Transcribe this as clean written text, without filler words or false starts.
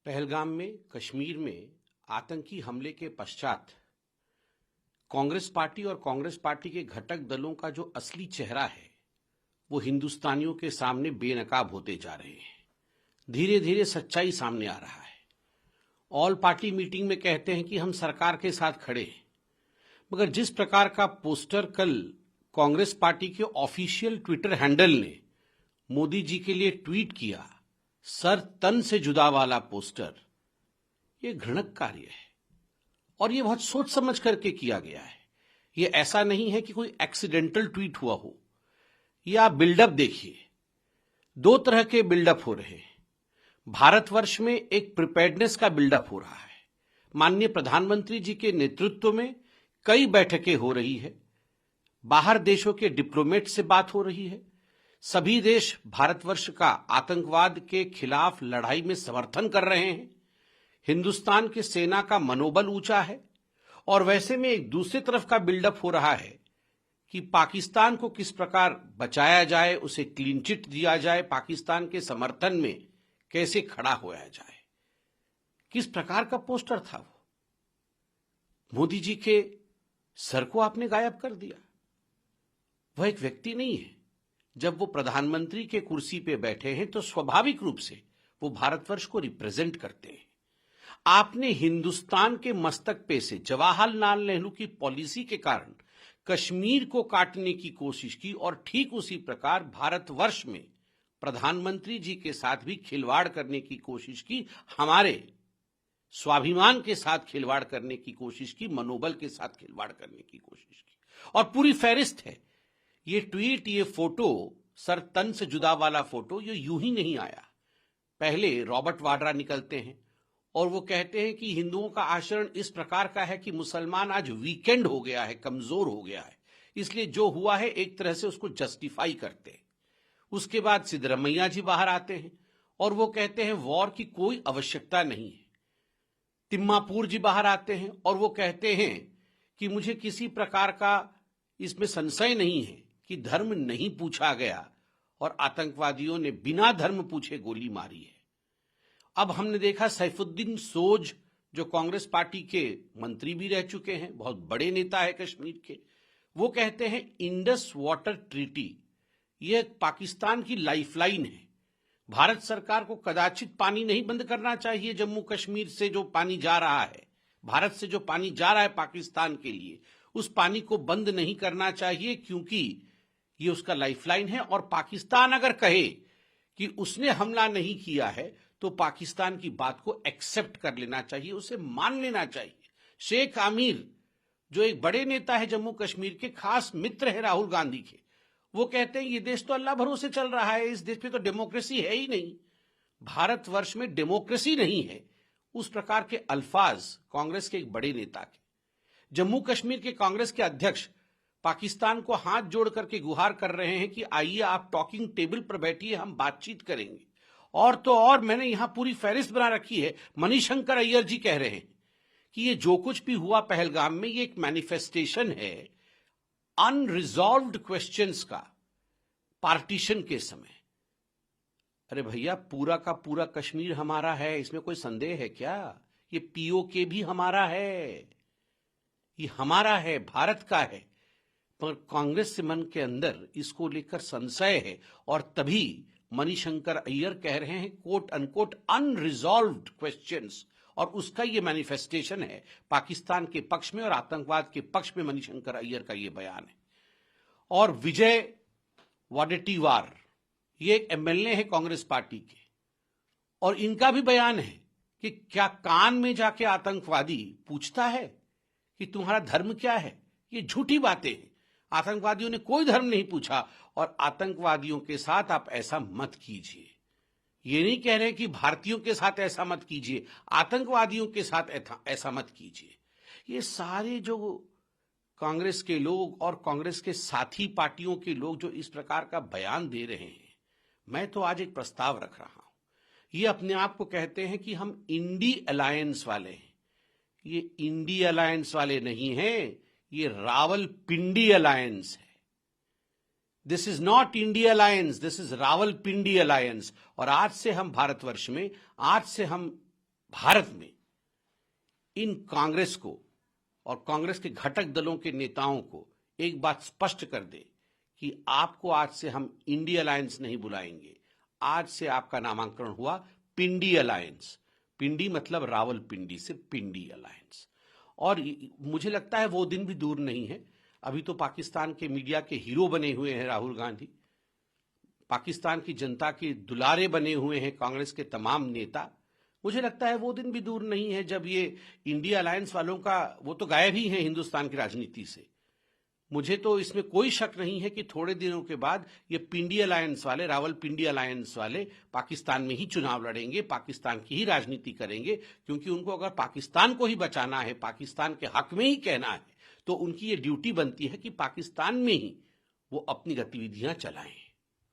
पहलगाम में कश्मीर में आतंकी हमले के पश्चात कांग्रेस पार्टी और कांग्रेस पार्टी के घटक दलों का जो असली चेहरा है वो हिंदुस्तानियों के सामने बेनकाब होते जा रहे हैं। धीरे धीरे सच्चाई सामने आ रहा है। ऑल पार्टी मीटिंग में कहते हैं कि हम सरकार के साथ खड़े हैं, मगर जिस प्रकार का पोस्टर कल कांग्रेस पार्टी के ऑफिशियल ट्विटर हैंडल ने मोदी जी के लिए ट्वीट किया, सर तन से जुदा वाला पोस्टर, ये घृणक कार्य है और ये बहुत सोच समझ करके किया गया है। ये ऐसा नहीं है कि कोई एक्सीडेंटल ट्वीट हुआ हो। ये आप बिल्डअप देखिए, दो तरह के बिल्डअप हो रहे हैं। भारतवर्ष में एक प्रिपेयर्डनेस का बिल्डअप हो रहा है। माननीय प्रधानमंत्री जी के नेतृत्व में कई बैठकें हो रही है, बाहर देशों के डिप्लोमेट से बात हो रही है। सभी देश भारतवर्ष का आतंकवाद के खिलाफ लड़ाई में समर्थन कर रहे हैं। हिंदुस्तान की सेना का मनोबल ऊंचा है और वैसे में एक दूसरी तरफ का बिल्डअप हो रहा है कि पाकिस्तान को किस प्रकार बचाया जाए, उसे क्लीन चिट दिया जाए, पाकिस्तान के समर्थन में कैसे खड़ा होया जाए। किस प्रकार का पोस्टर था वो? मोदी जी के सर को आपने गायब कर दिया। वह एक व्यक्ति नहीं है। जब वो प्रधानमंत्री के कुर्सी पे बैठे हैं तो स्वाभाविक रूप से वो भारतवर्ष को रिप्रेजेंट करते हैं। आपने हिंदुस्तान के मस्तक पे से जवाहरलाल नेहरू की पॉलिसी के कारण कश्मीर को काटने की कोशिश की और ठीक उसी प्रकार भारतवर्ष में प्रधानमंत्री जी के साथ भी खिलवाड़ करने की कोशिश की, हमारे स्वाभिमान के साथ खिलवाड़ करने की कोशिश की, मनोबल के साथ खिलवाड़ करने की कोशिश की। और पूरी फहरिस्त है। ये ट्वीट, ये फोटो, सर तन से जुदा वाला फोटो, ये यूं ही नहीं आया। पहले रॉबर्ट वाड्रा निकलते हैं और वो कहते हैं कि हिंदुओं का आचरण इस प्रकार का है कि मुसलमान आज वीकेंड हो गया है, कमजोर हो गया है, इसलिए जो हुआ है एक तरह से उसको जस्टिफाई करते हैं। उसके बाद सिद्धरमैया जी बाहर आते हैं और वो कहते हैं वॉर की कोई आवश्यकता नहीं है। तिम्मापुर जी बाहर आते हैं और वो कहते हैं कि मुझे किसी प्रकार का इसमें संशय नहीं है कि धर्म नहीं पूछा गया और आतंकवादियों ने बिना धर्म पूछे गोली मारी है। अब हमने देखा सैफुद्दीन सोज, जो कांग्रेस पार्टी के मंत्री भी रह चुके हैं, बहुत बड़े नेता है कश्मीर के, वो कहते हैं इंडस वाटर ट्रीटी यह पाकिस्तान की लाइफलाइन है। भारत सरकार को कदाचित पानी नहीं बंद करना चाहिए। जम्मू कश्मीर से जो पानी जा रहा है, भारत से जो पानी जा रहा है पाकिस्तान के लिए, उस पानी को बंद नहीं करना चाहिए, क्योंकि ये उसका लाइफलाइन है। और पाकिस्तान अगर कहे कि उसने हमला नहीं किया है तो पाकिस्तान की बात को एक्सेप्ट कर लेना चाहिए, उसे मान लेना चाहिए। शेख आमिर, जो एक बड़े नेता है जम्मू कश्मीर के, खास मित्र है राहुल गांधी के, वो कहते हैं ये देश तो अल्लाह भरोसे चल रहा है, इस देश पे तो डेमोक्रेसी है ही नहीं, भारतवर्ष में डेमोक्रेसी नहीं है। उस प्रकार के अल्फाज कांग्रेस के एक बड़े नेता के। जम्मू कश्मीर के कांग्रेस के अध्यक्ष पाकिस्तान को हाथ जोड़ करके गुहार कर रहे हैं कि आइए आप टॉकिंग टेबल पर बैठिए, हम बातचीत करेंगे। और तो और मैंने यहां पूरी फहरिस्त बना रखी है। मणिशंकर अय्यर जी कह रहे हैं कि ये जो कुछ भी हुआ पहलगाम में, ये एक मैनिफेस्टेशन है अनरिजॉल्व्ड क्वेश्चंस का, पार्टीशन के समय। अरे भैया, पूरा का पूरा कश्मीर हमारा है, इसमें कोई संदेह है क्या? ये पीओके भी हमारा है, ये हमारा है, भारत का है। पर कांग्रेस के मन के अंदर इसको लेकर संशय है और तभी मणिशंकर अय्यर कह रहे हैं कोट अनकोट अनरिजॉल्व्ड क्वेश्चंस, और उसका ये मैनिफेस्टेशन है पाकिस्तान के पक्ष में और आतंकवाद के पक्ष में। मणिशंकर अय्यर का ये बयान है। और विजय वडेट्टीवार, ये एक एमएलए है कांग्रेस पार्टी के, और इनका भी बयान है कि क्या कान में जाके आतंकवादी पूछता है कि तुम्हारा धर्म क्या है? ये झूठी बातें हैं। आतंकवादियों ने कोई धर्म नहीं पूछा और आतंकवादियों के साथ आप ऐसा मत कीजिए। ये नहीं कह रहे कि भारतीयों के साथ ऐसा मत कीजिए, आतंकवादियों के साथ ऐसा मत कीजिए। ये सारे जो कांग्रेस के लोग और कांग्रेस के साथी पार्टियों के लोग जो इस प्रकार का बयान दे रहे हैं, मैं तो आज एक प्रस्ताव रख रहा हूं। ये अपने आप को कहते हैं कि हम इंडी अलायंस वाले हैं। ये इंडी अलायंस वाले नहीं हैं, ये रावलपिंडी अलायंस है। This is not India alliance, this is Rawalpindi alliance. और आज से हम भारतवर्ष में, आज से हम भारत में इन कांग्रेस को और कांग्रेस के घटक दलों के नेताओं को एक बात स्पष्ट कर दे कि आपको आज से हम इंडिया अलायंस नहीं बुलाएंगे। आज से आपका नामांकन हुआ पिंडी अलायंस। पिंडी मतलब रावलपिंडी से पिंडी अलायंस। और मुझे लगता है वो दिन भी दूर नहीं है। अभी तो पाकिस्तान के मीडिया के हीरो बने हुए हैं राहुल गांधी, पाकिस्तान की जनता के दुलारे बने हुए हैं कांग्रेस के तमाम नेता। मुझे लगता है वो दिन भी दूर नहीं है जब ये इंडिया अलायंस वालों का, वो तो गायब ही है हिंदुस्तान की राजनीति से। मुझे तो इसमें कोई शक नहीं है कि थोड़े दिनों के बाद ये पिंडी अलायंस वाले, रावलपिंडी अलायंस वाले पाकिस्तान में ही चुनाव लड़ेंगे, पाकिस्तान की ही राजनीति करेंगे, क्योंकि उनको अगर पाकिस्तान को ही बचाना है, पाकिस्तान के हक में ही कहना है, तो उनकी ये ड्यूटी बनती है कि पाकिस्तान में ही वो अपनी गतिविधियां चलाएं।